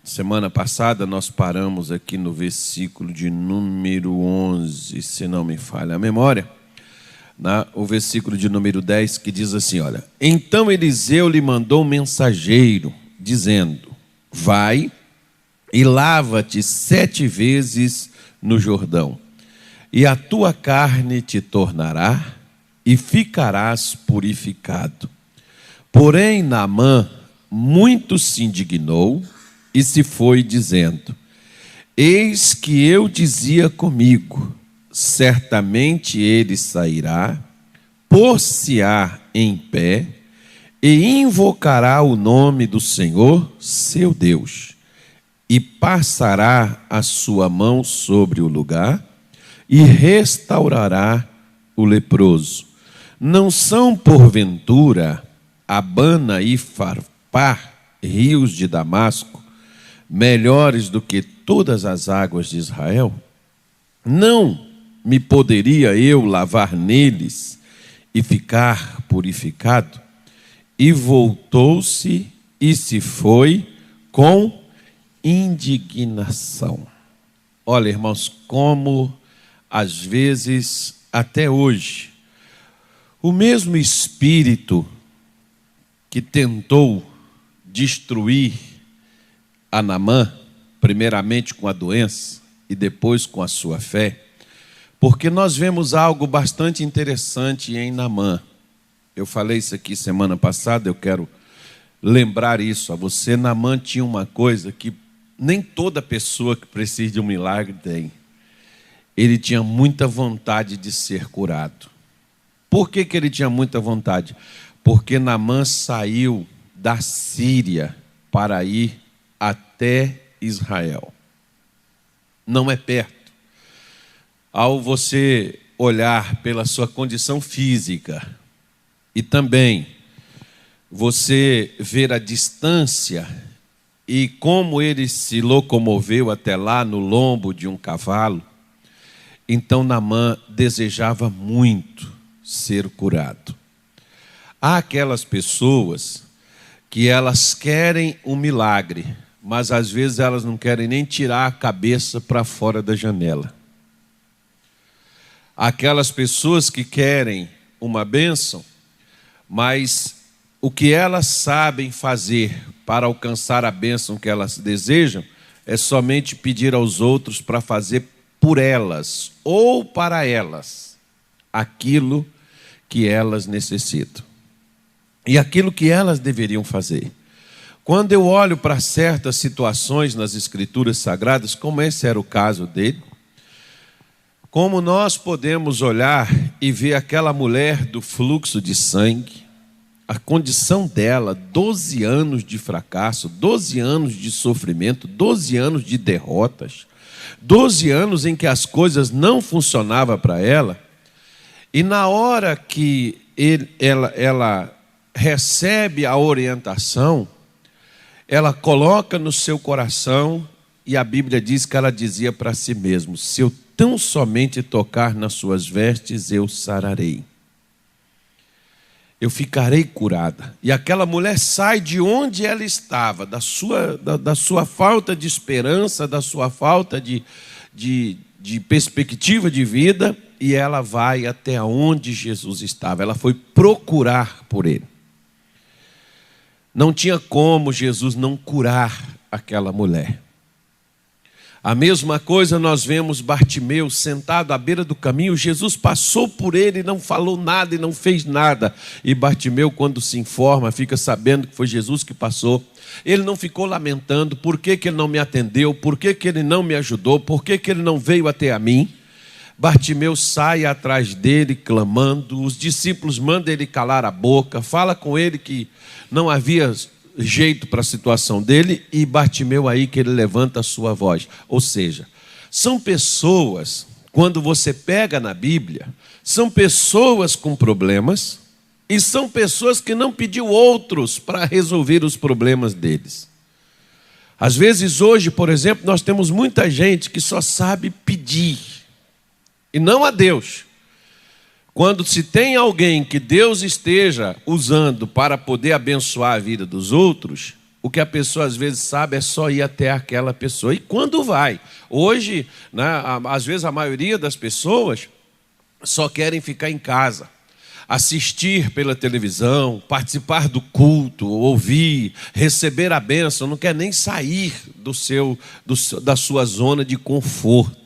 Semana passada nós paramos aqui no versículo de número 11, se não me falha a memória, o versículo de número 10, que diz assim, olha: Então Eliseu lhe mandou um mensageiro, dizendo: Vai e lava-te 7 vezes no Jordão, e a tua carne te tornará, e ficarás purificado. Porém, Naamã muito se indignou, e se foi dizendo: Eis que eu dizia comigo, certamente ele sairá, pôr-se-á em pé, e invocará o nome do Senhor, seu Deus, e passará a sua mão sobre o lugar, e restaurará o leproso. Não são, porventura, Abana e Farpar, rios de Damasco, melhores do que todas as águas de Israel? Não me poderia eu lavar neles e ficar purificado? E voltou-se e se foi com indignação. Olha, irmãos, como às vezes, até hoje, o mesmo espírito que tentou destruir a Naamã, primeiramente com a doença e depois com a sua fé, porque nós vemos algo bastante interessante em Naamã. Eu falei isso aqui semana passada, eu quero lembrar isso a você. Naamã tinha uma coisa que nem toda pessoa que precisa de um milagre tem. Ele tinha muita vontade de ser curado. Por que ele tinha muita vontade? Porque Naamã saiu da Síria para ir até Israel. Não é perto. Ao você olhar pela sua condição física e também você ver a distância e como ele se locomoveu até lá no lombo de um cavalo, então Naamã desejava muito ser curado. Há aquelas pessoas que elas querem um milagre, mas às vezes elas não querem nem tirar a cabeça para fora da janela. Aquelas pessoas que querem uma bênção, mas o que elas sabem fazer para alcançar a bênção que elas desejam é somente pedir aos outros para fazer por elas ou para elas aquilo que elas necessitam e aquilo que elas deveriam fazer. Quando eu olho para certas situações nas Escrituras Sagradas, como esse era o caso dele, como nós podemos olhar e ver aquela mulher do fluxo de sangue, a condição dela, 12 anos de fracasso, 12 anos de sofrimento, 12 anos de derrotas, 12 anos em que as coisas não funcionavam para ela, e na hora que ela recebe a orientação, ela coloca no seu coração, e a Bíblia diz que ela dizia para si mesma: se eu tão somente tocar nas suas vestes, eu sararei. Eu ficarei curada. E aquela mulher sai de onde ela estava, da sua falta de esperança, da sua falta de perspectiva de vida, e ela vai até onde Jesus estava. Ela foi procurar por ele. Não tinha como Jesus não curar aquela mulher. A mesma coisa nós vemos Bartimeu sentado à beira do caminho. Jesus passou por ele e não falou nada e não fez nada. E Bartimeu, quando se informa, fica sabendo que foi Jesus que passou. Ele não ficou lamentando: por que ele não me atendeu? Por que ele não me ajudou? Por que ele não veio até a mim? Bartimeu sai atrás dele clamando. Os discípulos mandam ele calar a boca. Fala com ele que não havia jeito para a situação dele, e Bartimeu aí que ele levanta a sua voz. Ou seja, são pessoas, quando você pega na Bíblia, são pessoas com problemas, e são pessoas que não pediu outros para resolver os problemas deles. Às vezes hoje, por exemplo, nós temos muita gente que só sabe pedir, e não a Deus. Quando se tem alguém que Deus esteja usando para poder abençoar a vida dos outros, o que a pessoa às vezes sabe é só ir até aquela pessoa. E quando vai? Hoje, né, às vezes a maioria das pessoas só querem ficar em casa, assistir pela televisão, participar do culto, ouvir, receber a bênção, não quer nem sair da sua zona de conforto.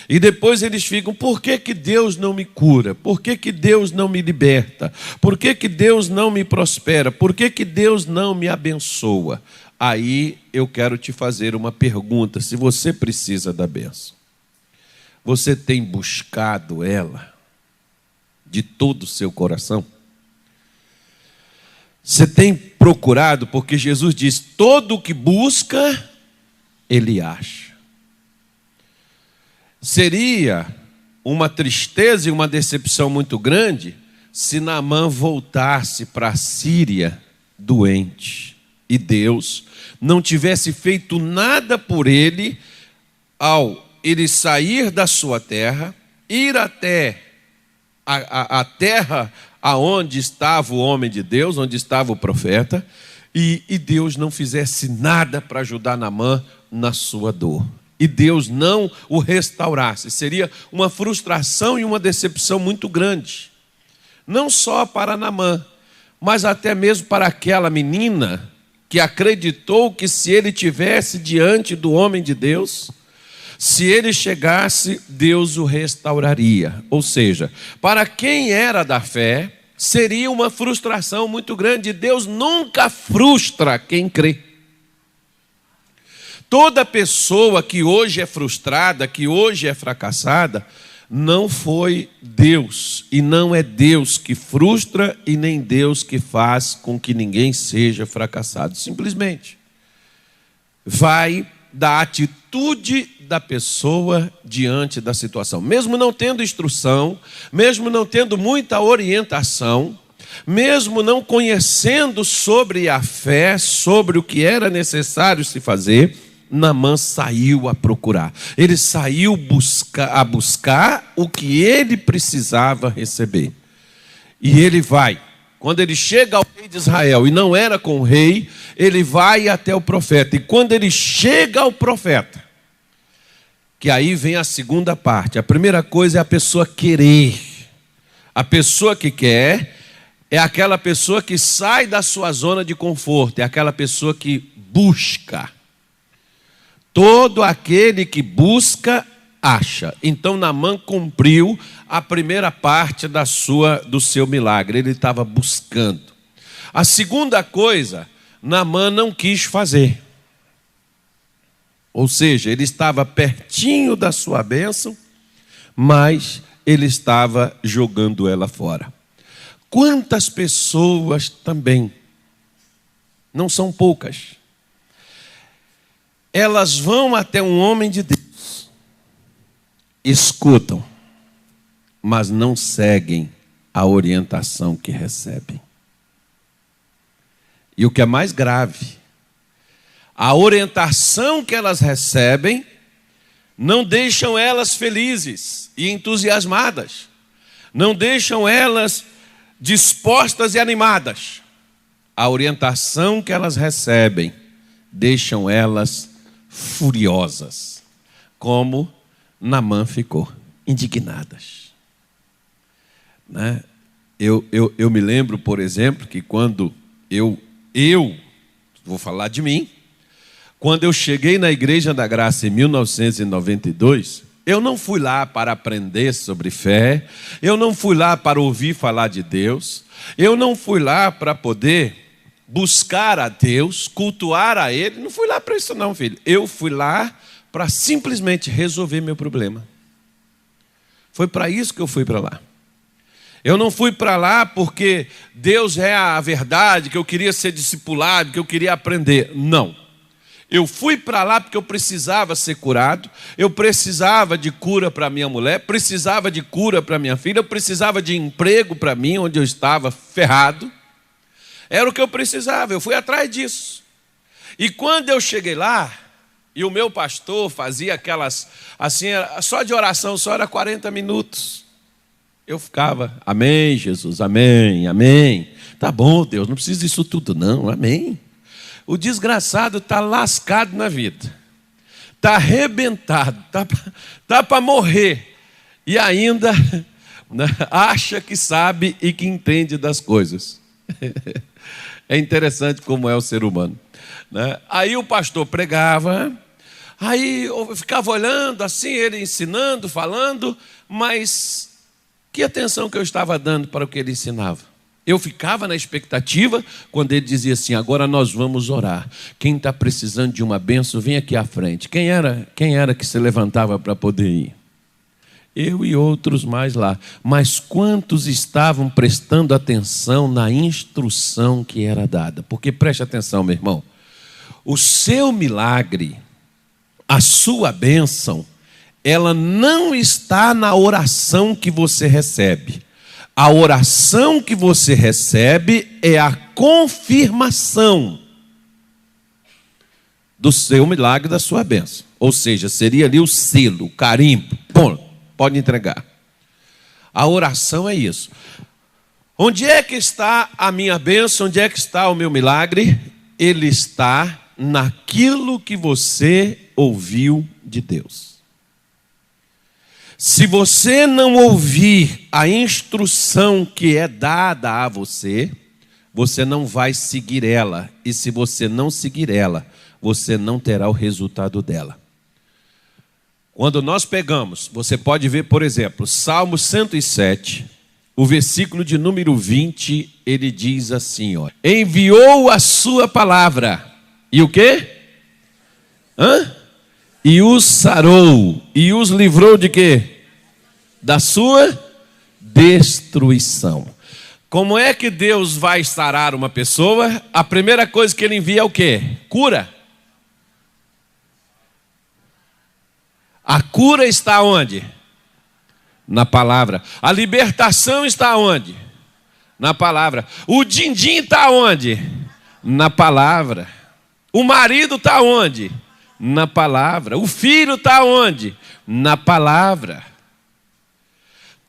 E depois eles ficam, por que que Deus não me cura? Por que que Deus não me liberta? Por que que Deus não me prospera? Por que que Deus não me abençoa? Aí eu quero te fazer uma pergunta, se você precisa da bênção, você tem buscado ela de todo o seu coração? Você tem procurado, porque Jesus diz, todo o que busca, ele acha. Seria uma tristeza e uma decepção muito grande se Naamã voltasse para a Síria doente e Deus não tivesse feito nada por ele ao ele sair da sua terra, ir até a terra aonde estava o homem de Deus, onde estava o profeta, e Deus não fizesse nada para ajudar Naamã na sua dor. E Deus não o restaurasse. Seria uma frustração e uma decepção muito grande. Não só para Naamã, mas até mesmo para aquela menina que acreditou que se ele tivesse diante do homem de Deus, se ele chegasse, Deus o restauraria. Ou seja, para quem era da fé, seria uma frustração muito grande. Deus nunca frustra quem crê. Toda pessoa que hoje é frustrada, que hoje é fracassada, não foi Deus. E não é Deus que frustra e nem Deus que faz com que ninguém seja fracassado. Simplesmente vai da atitude da pessoa diante da situação. Mesmo não tendo instrução, mesmo não tendo muita orientação, mesmo não conhecendo sobre a fé, sobre o que era necessário se fazer, Naamã saiu a procurar. Ele saiu a buscar o que ele precisava receber. E ele vai. Quando ele chega ao rei de Israel, e não era com o rei, ele vai até o profeta. E quando ele chega ao profeta, que aí vem a segunda parte. A primeira coisa é a pessoa querer. A pessoa que quer é aquela pessoa que sai da sua zona de conforto. É aquela pessoa que busca. Todo aquele que busca, acha. Então Naamã cumpriu a primeira parte do seu milagre. Ele estava buscando. A segunda coisa, Naamã não quis fazer. Ou seja, ele estava pertinho da sua bênção, mas ele estava jogando ela fora. Quantas pessoas também, não são poucas, elas vão até um homem de Deus, escutam, mas não seguem a orientação que recebem. E o que é mais grave, a orientação que elas recebem não deixam elas felizes e entusiasmadas, não deixam elas dispostas e animadas. A orientação que elas recebem deixam elas furiosas, como Naamã ficou, indignadas. Né? Eu me lembro, por exemplo, que quando eu vou falar de mim, quando eu cheguei na Igreja da Graça em 1992, eu não fui lá para aprender sobre fé, eu não fui lá para ouvir falar de Deus, eu não fui lá para poder buscar a Deus, cultuar a Ele. Não fui lá para isso não, filho. Eu fui lá para simplesmente resolver meu problema. Foi para isso que eu fui para lá. Eu não fui para lá porque Deus é a verdade, que eu queria ser discipulado, que eu queria aprender. Não. Eu fui para lá porque eu precisava ser curado, eu precisava de cura para minha mulher, precisava de cura para minha filha, eu precisava de emprego para mim, onde eu estava ferrado. Era o que eu precisava, eu fui atrás disso. E quando eu cheguei lá, e o meu pastor fazia aquelas, assim, só de oração, só era 40 minutos. Eu ficava, amém, Jesus, amém, amém. Tá bom, Deus, não precisa disso tudo não, amém. O desgraçado está lascado na vida, está arrebentado, está para morrer, e ainda acha que sabe e que entende das coisas. É interessante como é o ser humano, né? Aí o pastor pregava, aí eu ficava olhando assim, ele ensinando, falando, mas que atenção que eu estava dando para o que ele ensinava? Eu ficava na expectativa quando ele dizia assim: agora nós vamos orar. Quem está precisando de uma bênção, vem aqui à frente. Quem era que se levantava para poder ir? Eu e outros mais lá. Mas quantos estavam prestando atenção na instrução que era dada? Porque preste atenção, meu irmão. O seu milagre, a sua bênção, ela não está na oração que você recebe. A oração que você recebe é a confirmação do seu milagre, da sua bênção. Ou seja, seria ali o selo, o carimbo. Bom, pode entregar. A oração é isso. Onde é que está a minha bênção? Onde é que está o meu milagre? Ele está naquilo que você ouviu de Deus. Se você não ouvir a instrução que é dada a você, você não vai seguir ela. E se você não seguir ela, você não terá o resultado dela. Quando nós pegamos, você pode ver, por exemplo, Salmo 107, o versículo de número 20, ele diz assim, ó: enviou a sua palavra, e o quê? E os sarou, e os livrou de quê? Da sua destruição. Como é que Deus vai sarar uma pessoa? A primeira coisa que ele envia é o quê? Cura. A cura está onde? Na palavra. A libertação está onde? Na palavra. O din-din está onde? Na palavra. O marido está onde? Na palavra. O filho está onde? Na palavra.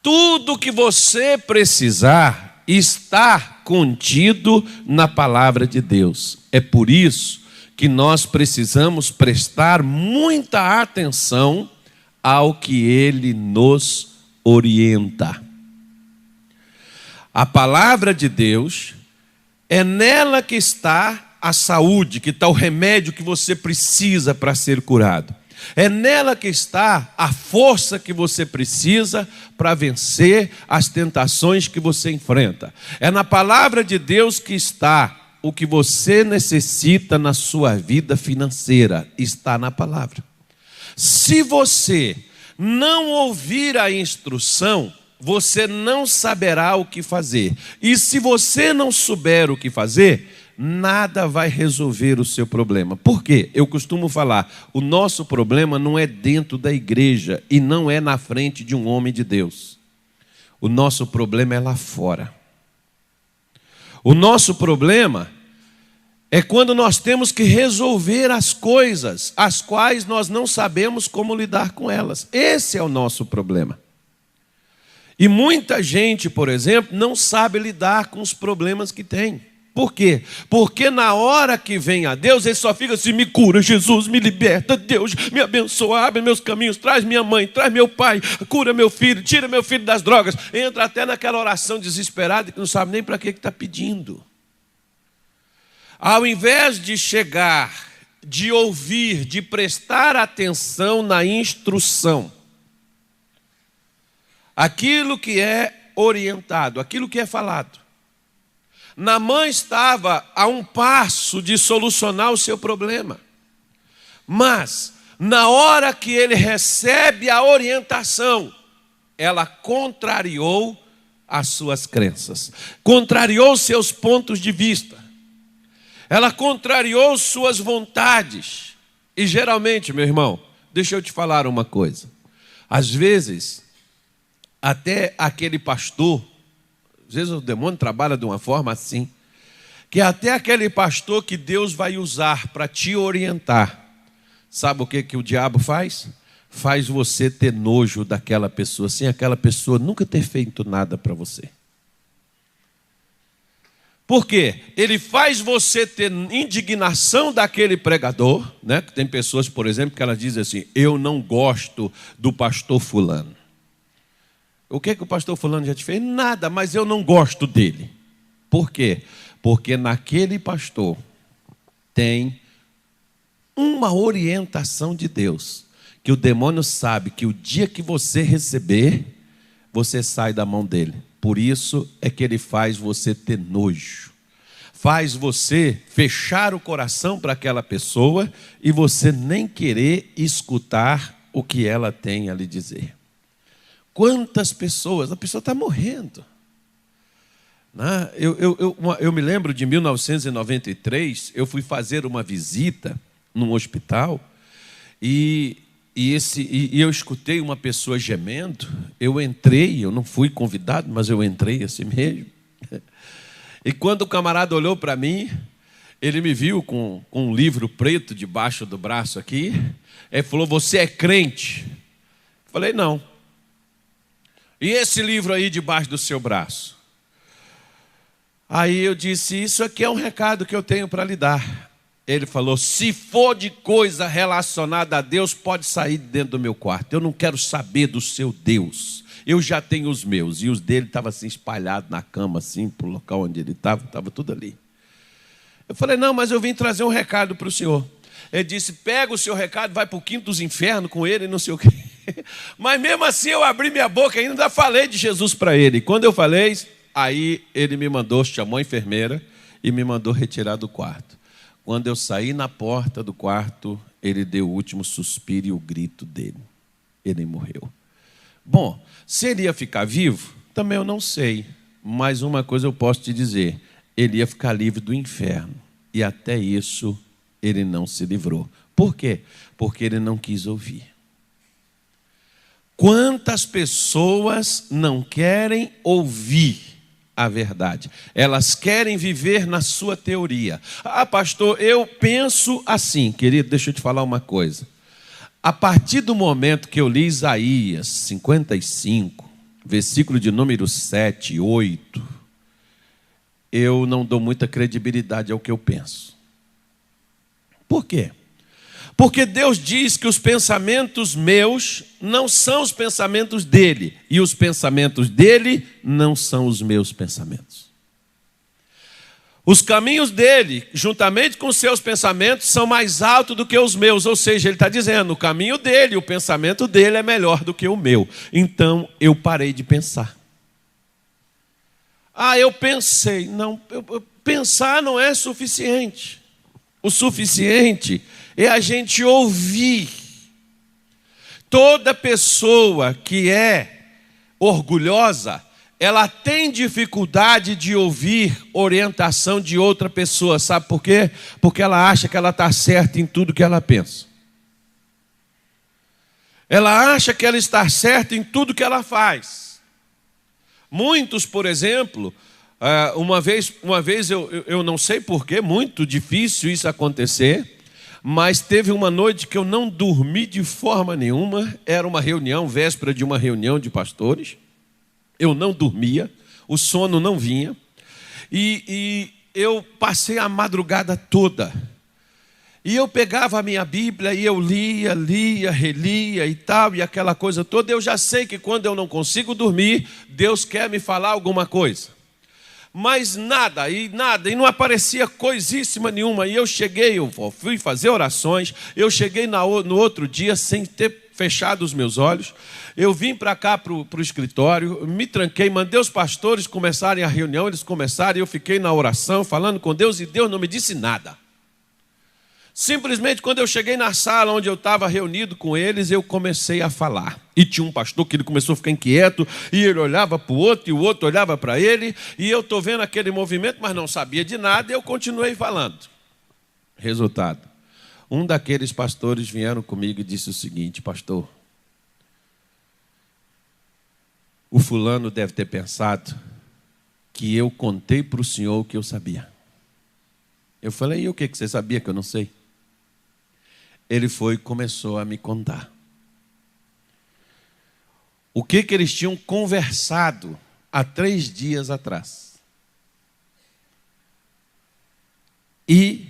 Tudo que você precisar está contido na palavra de Deus. É por isso que nós precisamos prestar muita atenção ao que Ele nos orienta. A palavra de Deus, é nela que está a saúde, que está o remédio que você precisa para ser curado. É nela que está a força que você precisa para vencer as tentações que você enfrenta. É na palavra de Deus que está o que você necessita na sua vida financeira, está na palavra. Se você não ouvir a instrução, você não saberá o que fazer. E se você não souber o que fazer, nada vai resolver o seu problema. Por quê? Eu costumo falar, o nosso problema não é dentro da igreja e não é na frente de um homem de Deus. O nosso problema é lá fora. O nosso problema é quando nós temos que resolver as coisas, as quais nós não sabemos como lidar com elas. Esse é o nosso problema. E muita gente, por exemplo, não sabe lidar com os problemas que tem. Por quê? Porque na hora que vem a Deus, ele só fica assim: me cura, Jesus, me liberta, Deus, me abençoa, abre meus caminhos, traz minha mãe, traz meu pai, cura meu filho, tira meu filho das drogas. Entra até naquela oração desesperada que não sabe nem para que está pedindo. Ao invés de chegar, de ouvir, de prestar atenção na instrução, aquilo que é orientado, aquilo que é falado. Naamã estava a um passo de solucionar o seu problema. Mas, na hora que ele recebe a orientação, ela contrariou as suas crenças, contrariou seus pontos de vista. Ela contrariou suas vontades. E geralmente, meu irmão, deixa eu te falar uma coisa. Às vezes, até aquele pastor, às vezes o demônio trabalha de uma forma assim, que até aquele pastor que Deus vai usar para te orientar, sabe o que o diabo faz? Faz você ter nojo daquela pessoa, sem aquela pessoa nunca ter feito nada para você. Por quê? Ele faz você ter indignação daquele pregador, né? Tem pessoas, por exemplo, que elas dizem assim: eu não gosto do pastor fulano. O que o pastor fulano já te fez? Nada, mas eu não gosto dele. Por quê? Porque naquele pastor tem uma orientação de Deus, que o demônio sabe que o dia que você receber, você sai da mão dele. Por isso é que ele faz você ter nojo, faz você fechar o coração para aquela pessoa e você nem querer escutar o que ela tem a lhe dizer. Quantas pessoas, a pessoa está morrendo. Eu me lembro de 1993, eu fui fazer uma visita num hospital e eu escutei uma pessoa gemendo. Eu entrei, eu não fui convidado, mas eu entrei assim mesmo. E quando o camarada olhou para mim, ele me viu com um livro preto debaixo do braço aqui. Ele falou: você é crente? Eu falei: não. E esse livro aí debaixo do seu braço? Aí eu disse: isso aqui é um recado que eu tenho para lhe dar. Ele falou: se for de coisa relacionada a Deus, pode sair de dentro do meu quarto. Eu não quero saber do seu Deus. Eu já tenho os meus. E os dele estavam assim espalhados na cama, assim, para o local onde ele estava tudo ali. Eu falei: não, mas eu vim trazer um recado para o senhor. Ele disse: pega o seu recado, vai para o quinto dos infernos com ele, não sei o quê. Mas mesmo assim eu abri minha boca e ainda falei de Jesus para ele. Quando eu falei, aí ele me mandou, chamou a enfermeira e me mandou retirar do quarto. Quando eu saí na porta do quarto, ele deu o último suspiro e o grito dele. Ele morreu. Bom, se ele ia ficar vivo, também eu não sei. Mas uma coisa eu posso te dizer: ele ia ficar livre do inferno. E até isso ele não se livrou. Por quê? Porque ele não quis ouvir. Quantas pessoas não querem ouvir a verdade? Elas querem viver na sua teoria. Ah, pastor, eu penso assim. Querido, deixa eu te falar uma coisa. A partir do momento que eu li Isaías 55, versículo de número 7 e 8, eu não dou muita credibilidade ao que eu penso. Por quê? Porque Deus diz que os pensamentos meus não são os pensamentos dele, e os pensamentos dele não são os meus pensamentos. Os caminhos dele, juntamente com os seus pensamentos, são mais altos do que os meus. Ou seja, ele está dizendo: o caminho dele, o pensamento dele é melhor do que o meu. Então eu parei de pensar. Ah, eu pensei. Não, pensar não é suficiente. O suficiente é a gente ouvir. Toda pessoa que é orgulhosa, ela tem dificuldade de ouvir orientação de outra pessoa. Sabe por quê? Porque ela acha que ela está certa em tudo que ela pensa. Ela acha que ela está certa em tudo que ela faz. Muitos, por exemplo, uma vez eu não sei porquê, muito difícil isso acontecer, mas teve uma noite que eu não dormi de forma nenhuma. Era uma reunião, véspera de uma reunião de pastores. Eu não dormia, o sono não vinha. E eu passei a madrugada toda. E eu pegava a minha Bíblia e eu lia, relia e tal, e aquela coisa toda. Eu já sei que quando eu não consigo dormir, Deus quer me falar alguma coisa. Mas nada, e não aparecia coisíssima nenhuma. E eu fui fazer orações, eu cheguei no outro dia sem ter fechado os meus olhos. Eu vim para cá, para o escritório, me tranquei, mandei os pastores começarem a reunião, eles começaram, e eu fiquei na oração, falando com Deus, e Deus não me disse nada. Simplesmente, quando eu cheguei na sala onde eu estava reunido com eles, eu comecei a falar. E tinha um pastor que ele começou a ficar inquieto, e ele olhava para o outro, e o outro olhava para ele, e eu estou vendo aquele movimento, mas não sabia de nada, e eu continuei falando. Resultado: um daqueles pastores vieram comigo e disse o seguinte: pastor, o fulano deve ter pensado que eu contei para o senhor o que eu sabia. Eu falei: e o que você sabia que eu não sei? Ele foi e começou a me contar o que eles tinham conversado há 3 dias atrás. E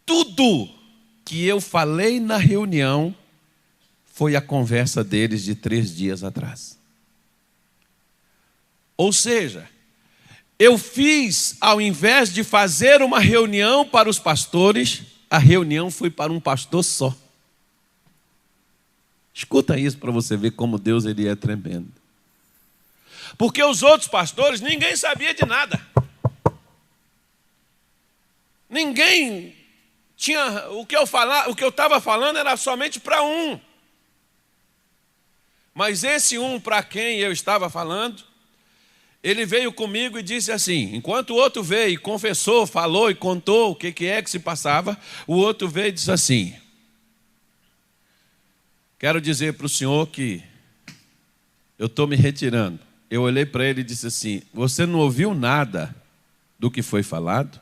tudo que eu falei na reunião foi a conversa deles de 3 dias atrás. Ou seja, eu fiz, ao invés de fazer uma reunião para os pastores, a reunião foi para um pastor só. Escuta isso para você ver como Deus ele é tremendo. Porque os outros pastores, ninguém sabia de nada. Ninguém tinha o que eu estava falando era somente para um. Mas esse um para quem eu estava falando, ele veio comigo e disse assim, enquanto o outro veio e confessou, falou e contou o que é que se passava, o outro veio e disse assim, quero dizer para o senhor que eu estou me retirando. Eu olhei para ele e disse assim, você não ouviu nada do que foi falado?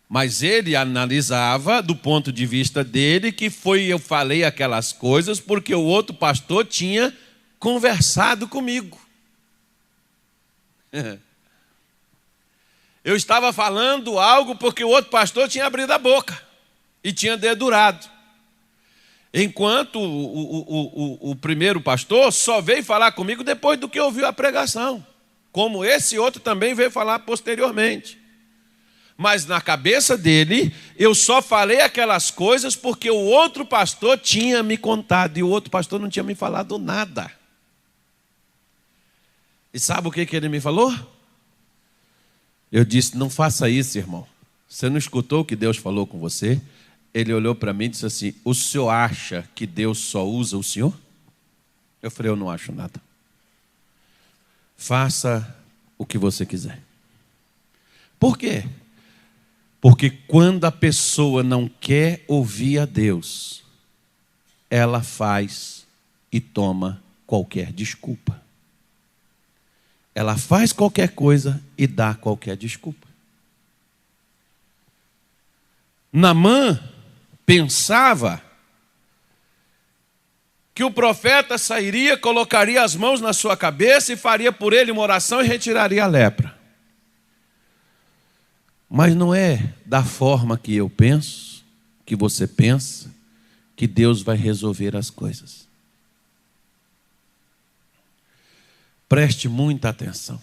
Mas ele analisava do ponto de vista dele que eu falei aquelas coisas porque o outro pastor tinha conversado comigo. Eu estava falando algo porque o outro pastor tinha abrido a boca e tinha dedurado. Enquanto o primeiro pastor só veio falar comigo depois do que ouviu a pregação. Como esse outro também veio falar posteriormente. Mas na cabeça dele, eu só falei aquelas coisas porque o outro pastor tinha me contado. E o outro pastor não tinha me falado nada. E sabe o que ele me falou? Eu disse, não faça isso, irmão. Você não escutou o que Deus falou com você? Ele olhou para mim e disse assim, o senhor acha que Deus só usa o senhor? Eu falei, eu não acho nada. Faça o que você quiser. Por quê? Porque quando a pessoa não quer ouvir a Deus, ela faz e toma qualquer desculpa. Ela faz qualquer coisa e dá qualquer desculpa. Naamã pensava que o profeta sairia, colocaria as mãos na sua cabeça e faria por ele uma oração e retiraria a lepra. Mas não é da forma que eu penso, que você pensa, que Deus vai resolver as coisas. Preste muita atenção.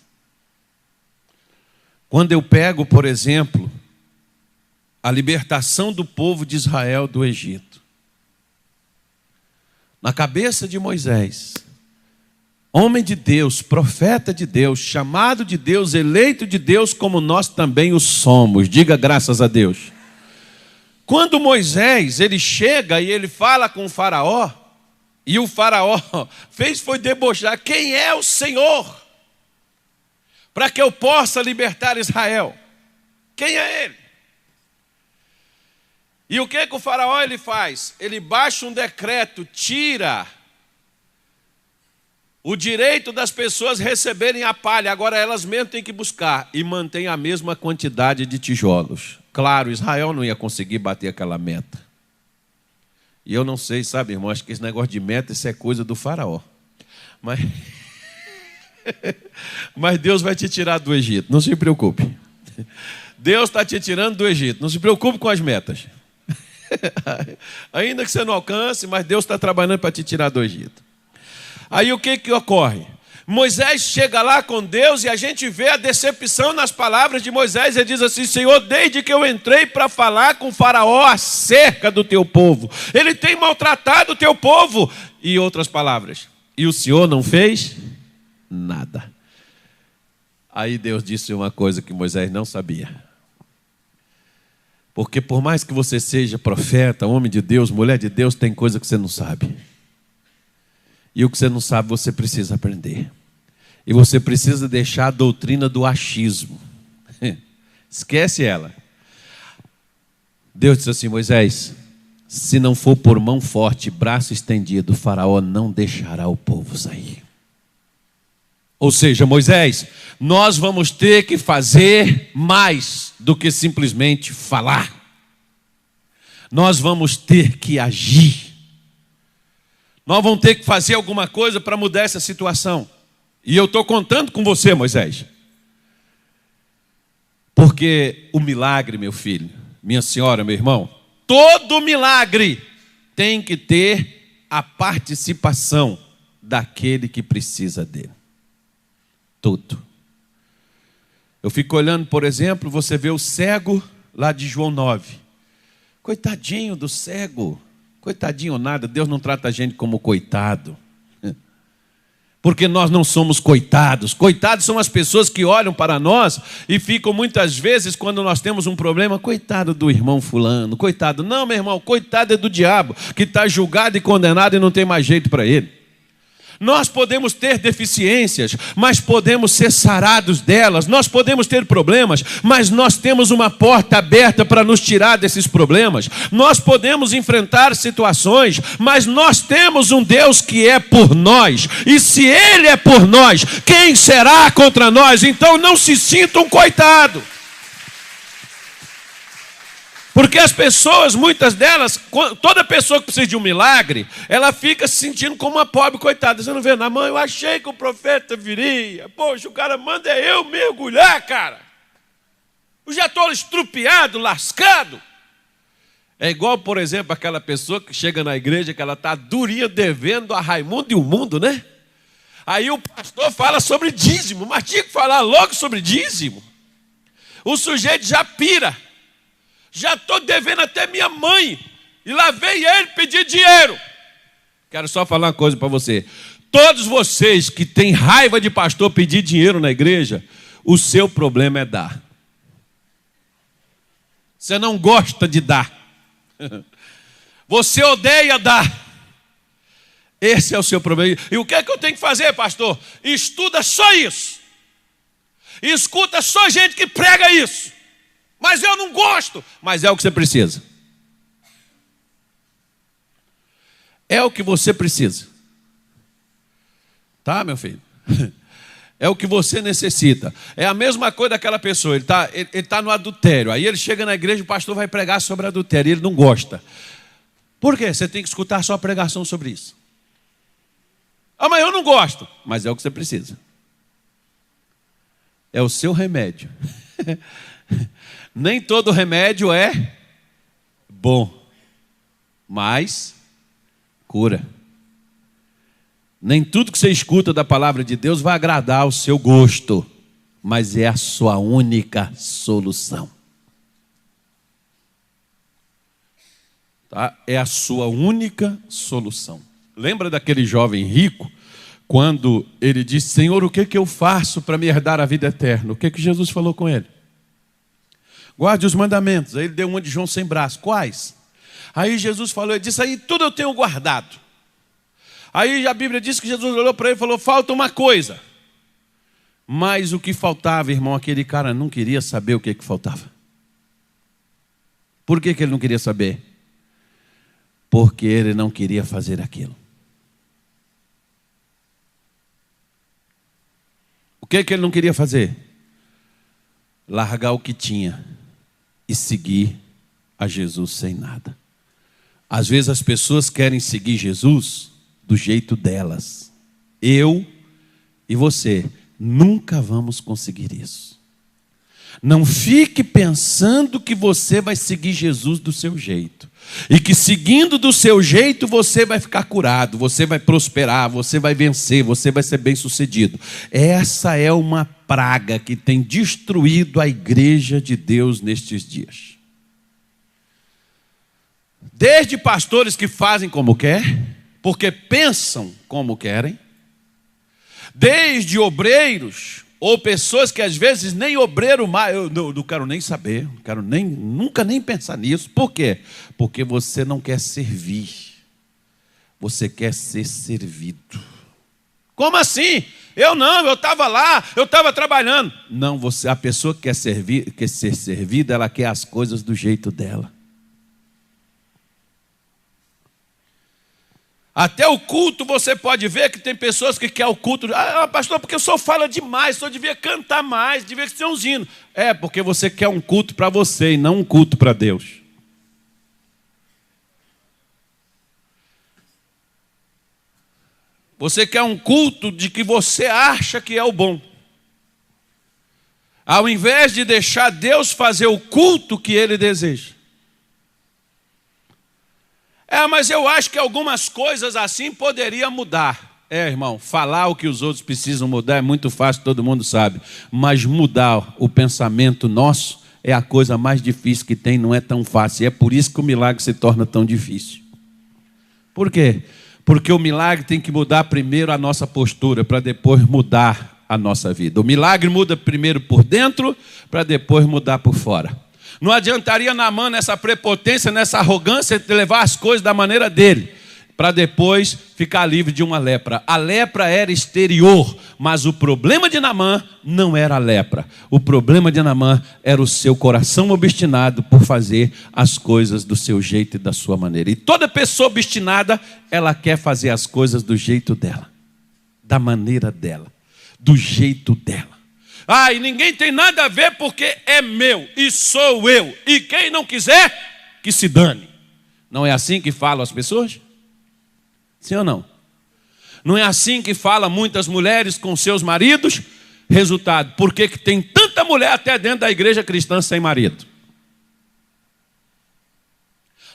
Quando eu pego, por exemplo, a libertação do povo de Israel do Egito, na cabeça de Moisés, homem de Deus, profeta de Deus, chamado de Deus, eleito de Deus, como nós também o somos. Diga graças a Deus. Quando Moisés, ele chega e ele fala com o faraó, e o faraó foi debochar. Quem é o Senhor? Para que eu possa libertar Israel. Quem é ele? E o que o faraó ele faz? Ele baixa um decreto, tira o direito das pessoas receberem a palha. Agora elas mesmo têm que buscar. E mantém a mesma quantidade de tijolos. Claro, Israel não ia conseguir bater aquela meta. E eu não sei, sabe, irmão, acho que esse negócio de meta, isso é coisa do faraó. Mas Deus vai te tirar do Egito, não se preocupe. Deus está te tirando do Egito, não se preocupe com as metas. Ainda que você não alcance, mas Deus está trabalhando para te tirar do Egito. Aí o que ocorre? Moisés chega lá com Deus e a gente vê a decepção nas palavras de Moisés. Ele diz assim, Senhor, desde que eu entrei para falar com o faraó acerca do teu povo, ele tem maltratado o teu povo. E outras palavras, e o Senhor não fez nada. Aí Deus disse uma coisa que Moisés não sabia. Porque por mais que você seja profeta, homem de Deus, mulher de Deus, tem coisa que você não sabe. E o que você não sabe, você precisa aprender. E você precisa deixar a doutrina do achismo. Esquece ela. Deus disse assim, Moisés, se não for por mão forte, braço estendido, o faraó não deixará o povo sair. Ou seja, Moisés, nós vamos ter que fazer mais do que simplesmente falar. Nós vamos ter que agir. Nós vamos ter que fazer alguma coisa para mudar essa situação. E eu estou contando com você, Moisés. Porque o milagre, meu filho, minha senhora, meu irmão, todo milagre tem que ter a participação daquele que precisa dele. Tudo. Eu fico olhando, por exemplo, você vê o cego lá de João 9. Coitadinho do cego. Coitadinho nada, Deus não trata a gente como coitado. Porque nós não somos coitados. Coitados são as pessoas que olham para nós e ficam muitas vezes, quando nós temos um problema, coitado do irmão fulano, coitado. Não, meu irmão, coitado é do diabo, que está julgado e condenado e não tem mais jeito para ele. Nós podemos ter deficiências, mas podemos ser sarados delas. Nós podemos ter problemas, mas nós temos uma porta aberta para nos tirar desses problemas. Nós podemos enfrentar situações, mas nós temos um Deus que é por nós. E se Ele é por nós, quem será contra nós? Então não se sinta um coitado. Porque as pessoas, muitas delas, toda pessoa que precisa de um milagre, ela fica se sentindo como uma pobre coitada. Você não vê, na mãe, eu achei que o profeta viria. Poxa, o cara manda eu mergulhar, cara. Eu já estou estrupiado, lascado. É igual, por exemplo, aquela pessoa que chega na igreja, que ela está durinha devendo a Raimundo e o mundo, né? Aí o pastor fala sobre dízimo, mas tinha que falar logo sobre dízimo. O sujeito já pira. Já estou devendo até minha mãe. E lá veio ele pedir dinheiro. Quero só falar uma coisa para você. Todos vocês que têm raiva de pastor pedir dinheiro na igreja, o seu problema é dar. Você não gosta de dar. Você odeia dar. Esse é o seu problema. E o que é que eu tenho que fazer, pastor? Estuda só isso. Escuta só gente que prega isso. Mas eu não gosto. Mas é o que você precisa. É o que você precisa. Tá, meu filho? É o que você necessita. É a mesma coisa daquela pessoa. Ele tá no adultério. Aí ele chega na igreja e o pastor vai pregar sobre adultério. E ele não gosta. Por quê? Você tem que escutar só a pregação sobre isso. Ah, mas eu não gosto. Mas é o que você precisa. É o seu remédio. Nem todo remédio é bom, mas cura. Nem tudo que você escuta da palavra de Deus vai agradar ao seu gosto, mas é a sua única solução. Tá? É a sua única solução. Lembra daquele jovem rico, quando ele disse, Senhor, o que eu faço para me herdar a vida eterna? O que Jesus falou com ele? Guarde os mandamentos. Aí ele deu uma de João sem braço. Quais? Aí Jesus falou, ele disse, aí tudo eu tenho guardado. Aí a Bíblia diz que Jesus olhou para ele e falou, falta uma coisa. Mas o que faltava, irmão, aquele cara não queria saber o que faltava. Por que ele não queria saber? Porque ele não queria fazer aquilo. O que ele não queria fazer? Largar o que tinha e seguir a Jesus sem nada. Às vezes as pessoas querem seguir Jesus do jeito delas. Eu e você nunca vamos conseguir isso. Não fique pensando que você vai seguir Jesus do seu jeito. E que seguindo do seu jeito você vai ficar curado, você vai prosperar, você vai vencer, você vai ser bem-sucedido. Essa é uma praga que tem destruído a igreja de Deus nestes dias. Desde pastores que fazem como quer, porque pensam como querem, desde obreiros ou pessoas que às vezes nem obreiro mais, eu não quero nem saber, não quero nunca nem pensar nisso. Por quê? Porque você não quer servir, você quer ser servido. Como assim? Eu estava lá, eu estava trabalhando. Não, a pessoa que quer ser servida, ela quer as coisas do jeito dela. Até o culto você pode ver que tem pessoas que querem o culto. Ah, pastor, porque o senhor fala demais, o senhor devia cantar mais, devia ser uns hinos. É, porque você quer um culto para você e não um culto para Deus. Você quer um culto de que você acha que é o bom. ao invés de deixar Deus fazer o culto que Ele deseja. Mas eu acho que algumas coisas assim poderiam mudar. Irmão, falar o que os outros precisam mudar é muito fácil, todo mundo sabe. Mas mudar o pensamento nosso é a coisa mais difícil que tem, não é tão fácil. E é por isso que o milagre se torna tão difícil. Por quê? Porque o milagre tem que mudar primeiro a nossa postura, para depois mudar a nossa vida. O milagre muda primeiro por dentro, para depois mudar por fora. Não adiantaria Naamã nessa prepotência, nessa arrogância, de levar as coisas da maneira dele, para depois ficar livre de uma lepra. A lepra era exterior, mas o problema de Naamã não era a lepra. O problema de Naamã era o seu coração obstinado por fazer as coisas do seu jeito e da sua maneira. E toda pessoa obstinada, ela quer fazer as coisas do jeito dela, da maneira dela, do jeito dela. E ninguém tem nada a ver porque é meu e sou eu. E quem não quiser, que se dane. Não é assim que falam as pessoas? Sim ou não? Não é assim que falam muitas mulheres com seus maridos? Resultado, por que tem tanta mulher até dentro da igreja cristã sem marido?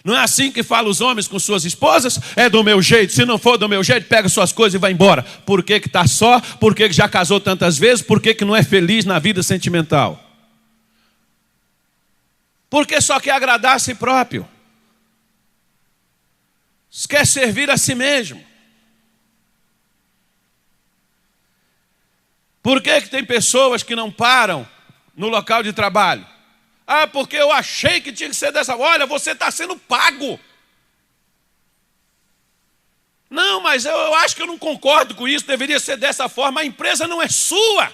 Não é assim que falam os homens com suas esposas? É do meu jeito, se não for do meu jeito, pega suas coisas e vai embora. Por que está só? Por que já casou tantas vezes? Por que não é feliz na vida sentimental? Porque só quer agradar a si próprio. Quer servir a si mesmo. Por que tem pessoas que não param no local de trabalho? Porque eu achei que tinha que ser dessa forma. Olha, você está sendo pago. Não, mas eu acho que eu não concordo com isso, deveria ser dessa forma. A empresa não é sua.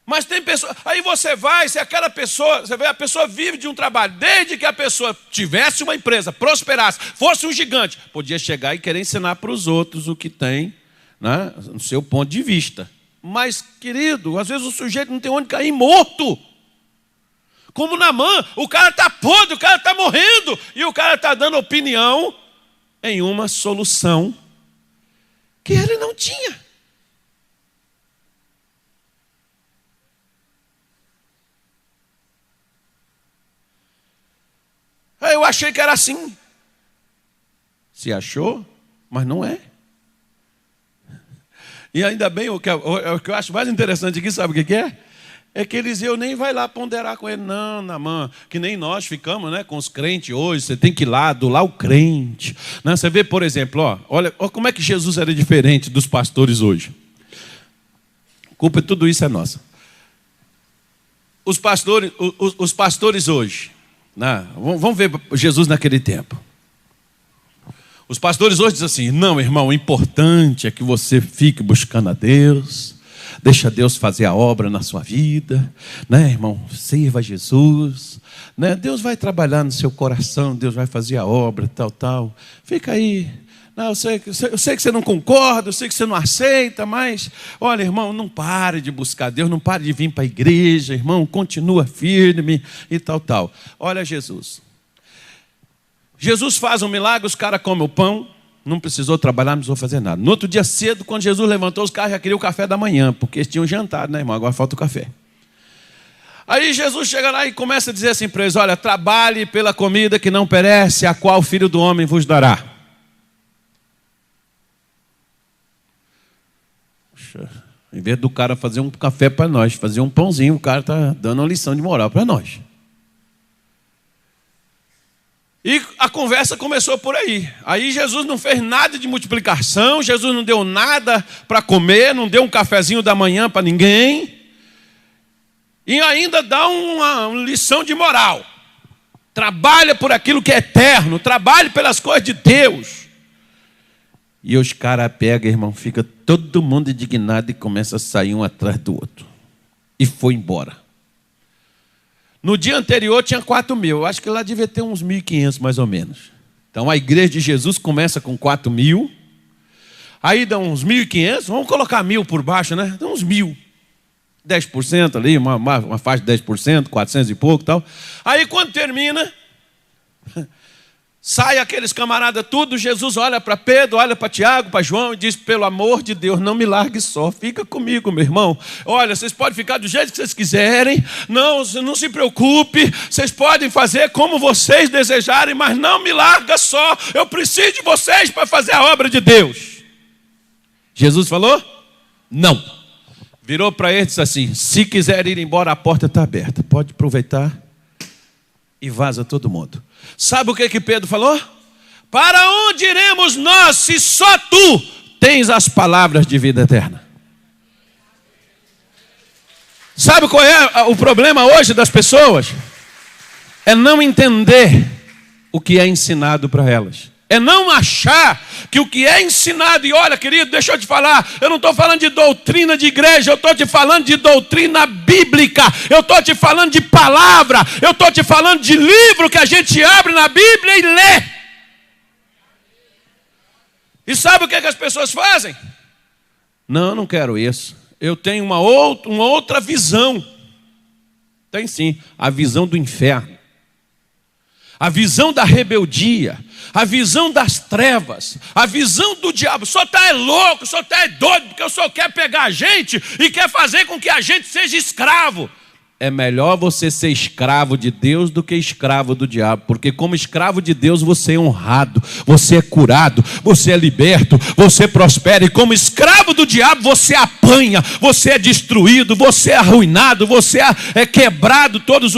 Mas tem pessoas, aí você vai, se aquela pessoa, você vê, a pessoa vive de um trabalho, desde que a pessoa tivesse uma empresa, prosperasse, fosse um gigante, podia chegar e querer ensinar para os outros o que tem, né, no seu ponto de vista. Mas, querido, às vezes o sujeito não tem onde cair morto. Como Naamã, o cara está podre, o cara está morrendo, e o cara está dando opinião em uma solução que ele não tinha. Eu achei que era assim. Se achou, mas não é. E ainda bem, o que eu acho mais interessante aqui, sabe o que é? É que Eliseu nem vai lá ponderar com ele. Não, Naamã, que nem nós ficamos, né, com os crentes hoje. Você tem que ir lá, adular o crente. Né? Você vê, por exemplo, olha como é que Jesus era diferente dos pastores hoje. A culpa de tudo isso é nossa. Os pastores hoje, né? Vamos ver Jesus naquele tempo. Os pastores hoje dizem assim: não, irmão, o importante é que você fique buscando a Deus, deixa Deus fazer a obra na sua vida, né, irmão? Sirva a Jesus, né? Deus vai trabalhar no seu coração, Deus vai fazer a obra, tal. Fica aí. Não, eu sei que você não concorda, eu sei que você não aceita, mas, olha, irmão, não pare de buscar Deus, não pare de vir para a igreja, irmão, continua firme e tal. Olha Jesus. Jesus faz um milagre, os caras comem o pão, não precisou trabalhar, não precisou fazer nada. No outro dia cedo, quando Jesus levantou, os caras já queriam o café da manhã, porque eles tinham jantado, né, irmão? Agora falta o café. Aí Jesus chega lá e começa a dizer assim para eles: olha, trabalhe pela comida que não perece, a qual o Filho do Homem vos dará. Puxa, em vez do cara fazer um café para nós, fazer um pãozinho, o cara está dando uma lição de moral para nós. E a conversa começou por aí. Aí Jesus não fez nada de multiplicação, Jesus não deu nada para comer, não deu um cafezinho da manhã para ninguém. E ainda dá uma lição de moral. Trabalha por aquilo que é eterno, trabalhe pelas coisas de Deus. E os caras pegam, irmão, fica todo mundo indignado e começa a sair um atrás do outro. E foi embora. No dia anterior tinha 4.000, eu acho que lá devia ter uns 1.500 mais ou menos. Então a igreja de Jesus começa com 4.000, aí dá uns 1.500, vamos colocar 1.000 por baixo, né? Dá uns 1.000, 10% ali, uma faixa de 10%, 400 e pouco e tal. Aí quando termina, Sai aqueles camaradas tudo, Jesus olha para Pedro, olha para Tiago, para João e diz: pelo amor de Deus, não me largue só, fica comigo, meu irmão. Olha, vocês podem ficar do jeito que vocês quiserem, não se preocupe, vocês podem fazer como vocês desejarem, mas não me larga só, eu preciso de vocês para fazer a obra de Deus. Jesus falou: não. Virou para ele e disse assim: se quiser ir embora, a porta está aberta, pode aproveitar. E vaza todo mundo. Sabe o que Pedro falou? Para onde iremos nós se só tu tens as palavras de vida eterna? Sabe qual é o problema hoje das pessoas? É não entender o que é ensinado para elas. É não achar que o que é ensinado, e olha, querido, deixa eu te falar, eu não estou falando de doutrina de igreja, eu estou te falando de doutrina bíblica, eu estou te falando de palavra, eu estou te falando de livro que a gente abre na Bíblia e lê. E sabe o que as pessoas fazem? Não, eu não quero isso, eu tenho uma outra visão. Tem sim, a visão do inferno. A visão da rebeldia, a visão das trevas, a visão do diabo. Só está louco, só está doido, porque o senhor quer pegar a gente e quer fazer com que a gente seja escravo. É melhor você ser escravo de Deus do que escravo do diabo, porque como escravo de Deus você é honrado, você é curado, você é liberto, você prospera, e como escravo do diabo você apanha, você é destruído, você é arruinado, você é quebrado todos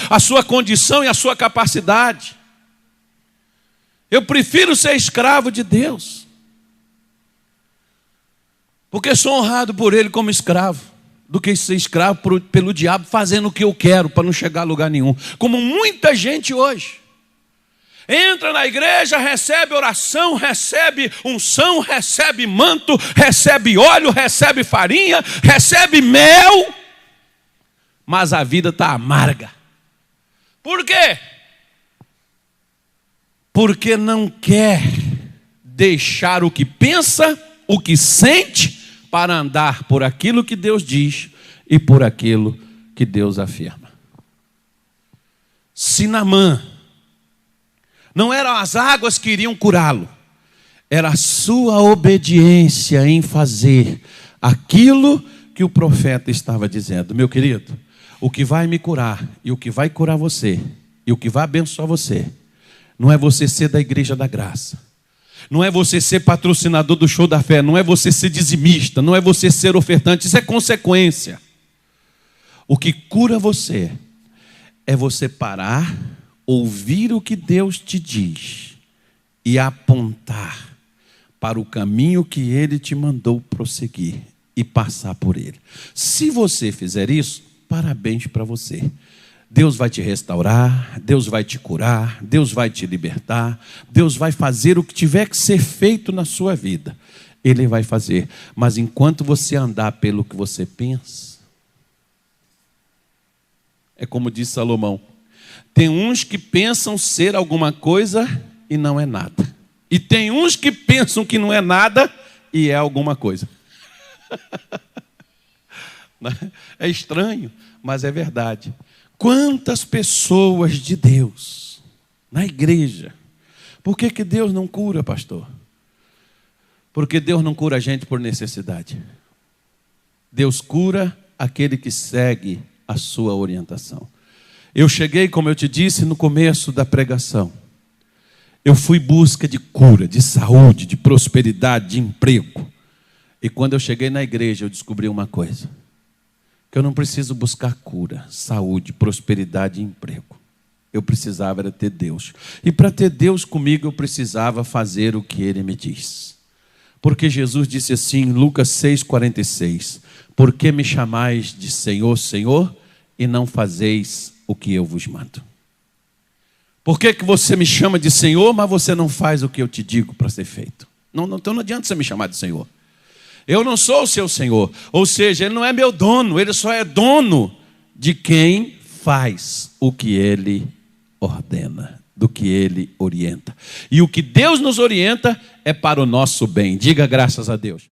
a sua condição e a sua capacidade. Eu prefiro ser escravo de Deus, porque sou honrado por Ele como escravo, do que ser escravo pelo diabo, fazendo o que eu quero para não chegar a lugar nenhum. Como muita gente hoje entra na igreja, recebe oração, recebe unção, recebe manto, recebe óleo, recebe farinha, recebe mel, mas a vida está amarga. Por quê? Porque não quer deixar o que pensa, o que sente, para andar por aquilo que Deus diz e por aquilo que Deus afirma. Se Naamã não eram as águas que iriam curá-lo, era a sua obediência em fazer aquilo que o profeta estava dizendo. Meu querido, o que vai me curar e o que vai curar você e o que vai abençoar você não é você ser da Igreja da Graça, não é você ser patrocinador do Show da Fé, não é você ser dizimista, não é você ser ofertante, isso é consequência. O que cura você é você parar, ouvir o que Deus te diz e apontar para o caminho que Ele te mandou prosseguir e passar por ele. Se você fizer isso, parabéns para você. Deus vai te restaurar, Deus vai te curar, Deus vai te libertar, Deus vai fazer o que tiver que ser feito na sua vida. Ele vai fazer, mas enquanto você andar pelo que você pensa, é como disse Salomão, tem uns que pensam ser alguma coisa e não é nada. E tem uns que pensam que não é nada e é alguma coisa. É estranho, mas é verdade. Quantas pessoas de Deus na igreja? Por que Deus não cura, pastor? Porque Deus não cura a gente por necessidade. Deus cura aquele que segue a sua orientação. Eu cheguei, como eu te disse no começo da pregação, eu fui em busca de cura, de saúde, de prosperidade, de emprego. E quando eu cheguei na igreja, eu descobri uma coisa: que eu não preciso buscar cura, saúde, prosperidade e emprego. Eu precisava era ter Deus. E para ter Deus comigo, eu precisava fazer o que Ele me diz. Porque Jesus disse assim em Lucas 6,46: por que me chamais de Senhor, Senhor, e não fazeis o que eu vos mando? Por que você me chama de Senhor, mas você não faz o que eu te digo para ser feito? Então não adianta você me chamar de Senhor. Eu não sou o seu Senhor. Ou seja, Ele não é meu dono. Ele só é dono de quem faz o que Ele ordena, do que Ele orienta. E o que Deus nos orienta é para o nosso bem. Diga graças a Deus.